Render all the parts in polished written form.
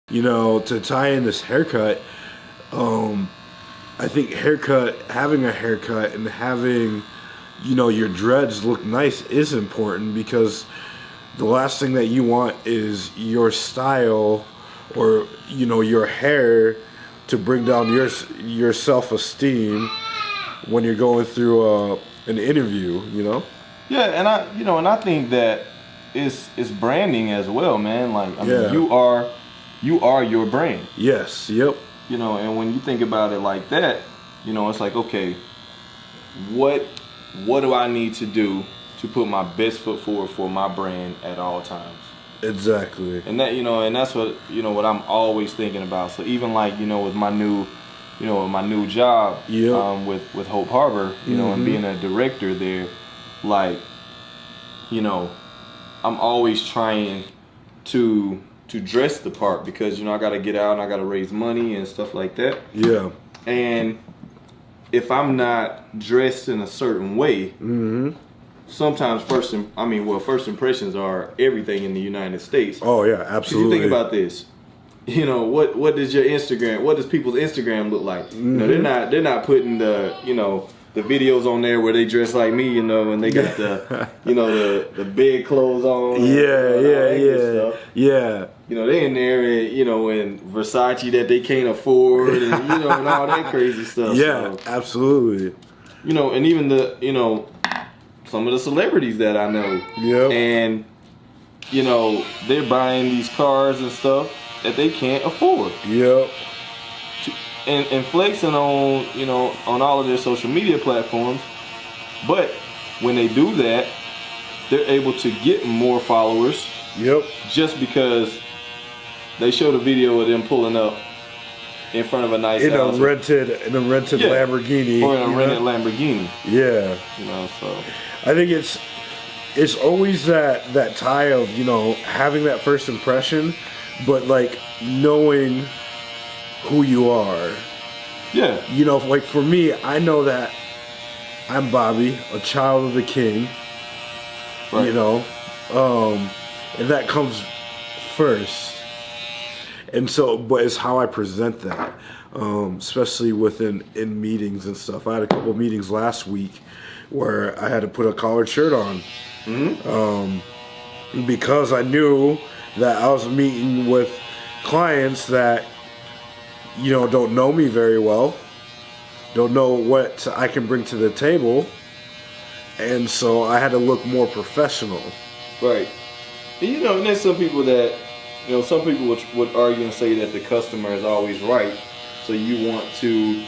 To tie in this haircut, I think having a haircut and having, your dreads look nice is important, because the last thing that you want is your style or, your hair to bring down your self-esteem when you're going through an interview, Yeah, and I think that it's branding as well, man. Like, I mean, you are your brand. Yes, yep. And when you think about it like that, it's like, okay, what do I need to do to put my best foot forward for my brand at all times? Exactly. And that, and that's what I'm always thinking about. So even like, with my new job, with Hope Harbor, and being a director there, like, I'm always trying to dress the part, because I got to get out and I got to raise money and stuff like that. Yeah. And if I'm not dressed in a certain way, sometimes first impressions are everything in the United States. Oh yeah, absolutely. You think about this. What does people's Instagram look like? They're not putting the videos on there where they dress like me, and they got the the bed clothes on. Yeah. They in there, in Versace that they can't afford, and and all that crazy stuff. Yeah, so, absolutely. And even some of the celebrities that I know. Yep. And they're buying these cars and stuff that they can't afford. Yep. And flexing on on all of their social media platforms, but when they do that, they're able to get more followers. Yep. Just because they showed a video of them pulling up in front of a nice house. In a rented Lamborghini. Or in a rented Lamborghini. Yeah. So I think it's always that tie of, having that first impression, but like knowing who you are. Yeah. Like for me, I know that I'm Bobby, a child of the king. Right. And that comes first. And so, but it's how I present that, especially in meetings and stuff. I had a couple of meetings last week where I had to put a collared shirt on, because I knew that I was meeting with clients that, don't know me very well, don't know what I can bring to the table, and so I had to look more professional. Right. And and there's some people that, some people would argue and say that the customer is always right. So you want to,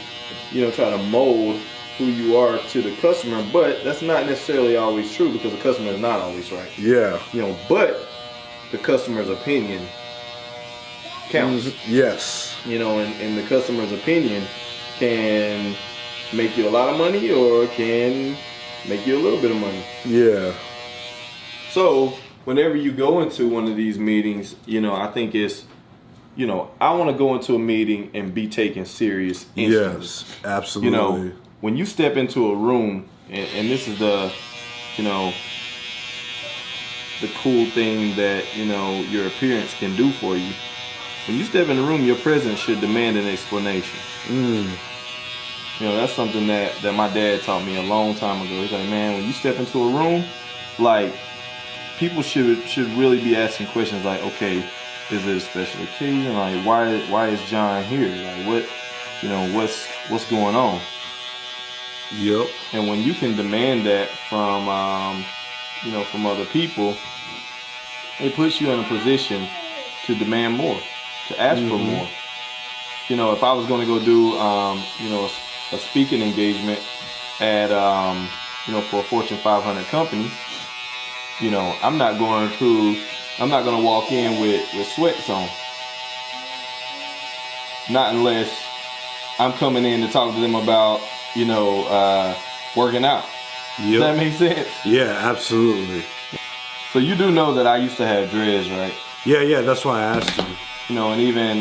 try to mold who you are to the customer, but that's not necessarily always true, because the customer is not always right. Yeah. But the customer's opinion counts. Yes. And the customer's opinion can make you a lot of money or can make you a little bit of money. Yeah. So whenever you go into one of these meetings, I think it's, I want to go into a meeting and be taken serious instantly. Yes, absolutely. When you step into a room, and this is the cool thing that, your appearance can do for you. When you step in the room, your presence should demand an explanation. That's something that my dad taught me a long time ago. He's like, man, when you step into a room, like, people should really be asking questions like, okay, is it a special occasion? Like, why is John here? Like, what's going on? Yep. And when you can demand that from from other people, it puts you in a position to demand more, to ask for more. If I was going to go do a speaking engagement at for a Fortune 500 company, I'm not going to walk in with sweats on. Not unless I'm coming in to talk to them about, working out. Yep. Does that make sense? Yeah, absolutely. So you do know that I used to have dreads, right? Yeah, that's why I asked you. And even,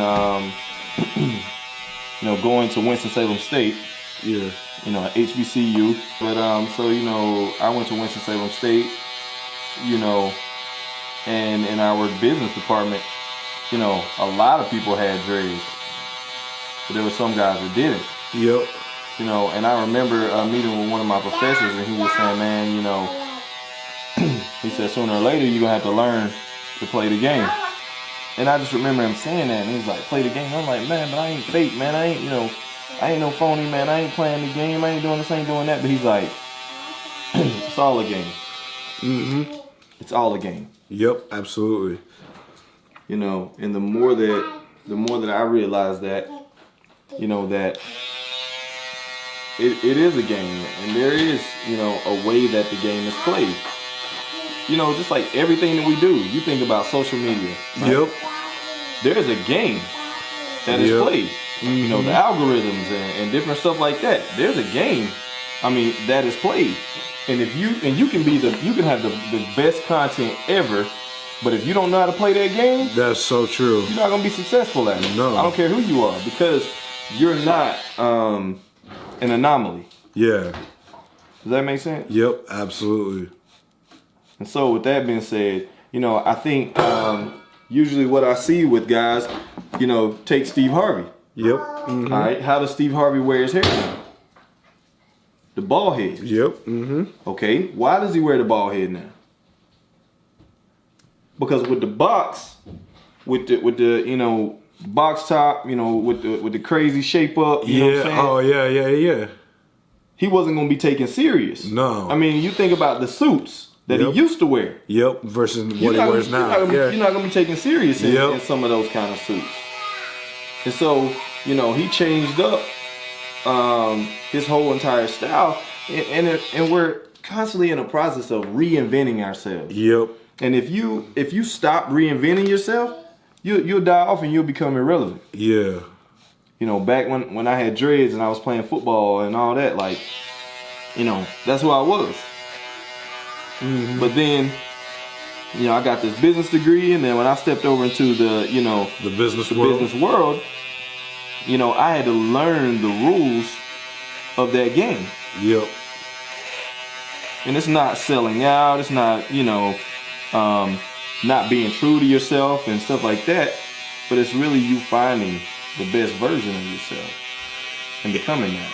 going to Winston-Salem State. Yeah. At HBCU. But, I went to Winston-Salem State, and in our business department, you know, a lot of people had dreads, but there were some guys that didn't. Yep. You know, and I remember meeting with one of my professors, and he was saying, man, you know, he said sooner or later you're gonna have to learn to play the game. And I just remember him saying that, and he was like, play the game. I'm like, man, but I ain't fake, man. I ain't, you know, I ain't no phony, man. I ain't playing the game. I ain't doing this, I ain't doing that. But he's like, it's all a game. Mm-hmm. It's all a game. Yep, absolutely. You know, and the more that I realized that, you know, that it is a game, and there is, you know, a way that the game is played. You know, just like everything that we do, you think about social media. Right? Yep. There's a game that is played. You know, the algorithms and different stuff like that. There's a game, I mean, that is played. And if you can have the best content ever, but if you don't know how to play that game, That's so true. you're not gonna be successful at it. No. I don't care who you are, because you're not an anomaly. Yeah. Does that make sense? Yep, absolutely. And so with that being said, you know, I think usually what I see with guys, you know, take Steve Harvey. Yep. All right, how does Steve Harvey wear his hair now? The bald head. Yep. Mm-hmm. Okay, why does he wear the bald head now? Because with the box, with the you know, box top, you know, with the crazy shape up, you know what I'm saying? Oh yeah. He wasn't gonna be taken serious. No. I mean, you think about the suits that he used to wear. Yep. Versus what he wears now. You're not gonna be taken serious in, Yep. in some of those kind of suits. And so, you know, he changed up his whole entire style, and we're constantly in a process of reinventing ourselves. Yep. And if you stop reinventing yourself, you'll die off and you'll become irrelevant. Yeah. You know, back when I had dreads and I was playing football and all that, like, you know, that's who I was. Mm-hmm. But then, you know, I got this business degree, and then when I stepped over into the business world. business world, you know, I had to learn the rules of that game. Yep. And it's not selling out. It's not, you know, not being true to yourself and stuff like that. But it's really you finding the best version of yourself and becoming that.